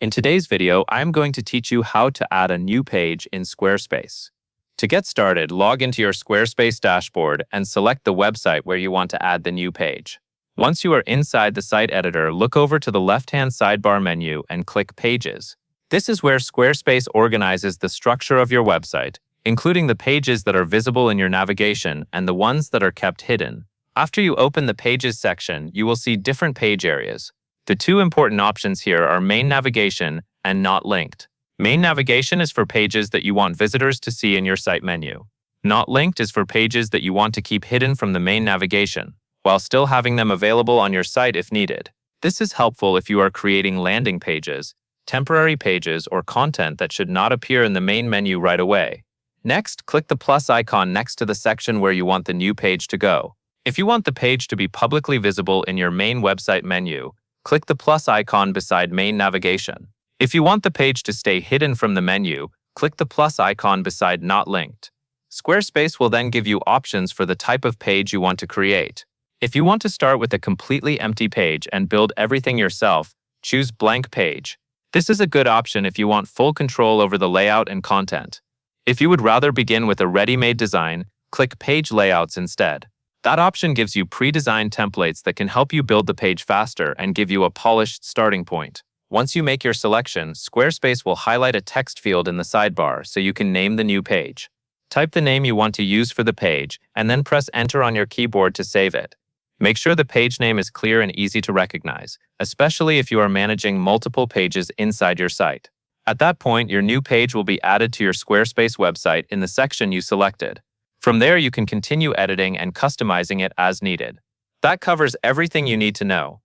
In today's video, I'm going to teach you how to add a new page in Squarespace. To get started, log into your Squarespace dashboard and select the website where you want to add the new page. Once you are inside the site editor, look over to the left-hand sidebar menu and click Pages. This is where Squarespace organizes the structure of your website, including the pages that are visible in your navigation and the ones that are kept hidden. After you open the Pages section, you will see different page areas. The two important options here are Main Navigation and Not Linked. Main Navigation is for pages that you want visitors to see in your site menu. Not Linked is for pages that you want to keep hidden from the main navigation, while still having them available on your site if needed. This is helpful if you are creating landing pages, temporary pages, or content that should not appear in the main menu right away. Next, click the plus icon next to the section where you want the new page to go. If you want the page to be publicly visible in your main website menu, click the plus icon beside Main Navigation. If you want the page to stay hidden from the menu, click the plus icon beside Not Linked. Squarespace will then give you options for the type of page you want to create. If you want to start with a completely empty page and build everything yourself, choose Blank Page. This is a good option if you want full control over the layout and content. If you would rather begin with a ready-made design, click Page Layouts instead. That option gives you pre-designed templates that can help you build the page faster and give you a polished starting point. Once you make your selection, Squarespace will highlight a text field in the sidebar so you can name the new page. Type the name you want to use for the page and then press Enter on your keyboard to save it. Make sure the page name is clear and easy to recognize, especially if you are managing multiple pages inside your site. At that point, your new page will be added to your Squarespace website in the section you selected. From there, you can continue editing and customizing it as needed. That covers everything you need to know.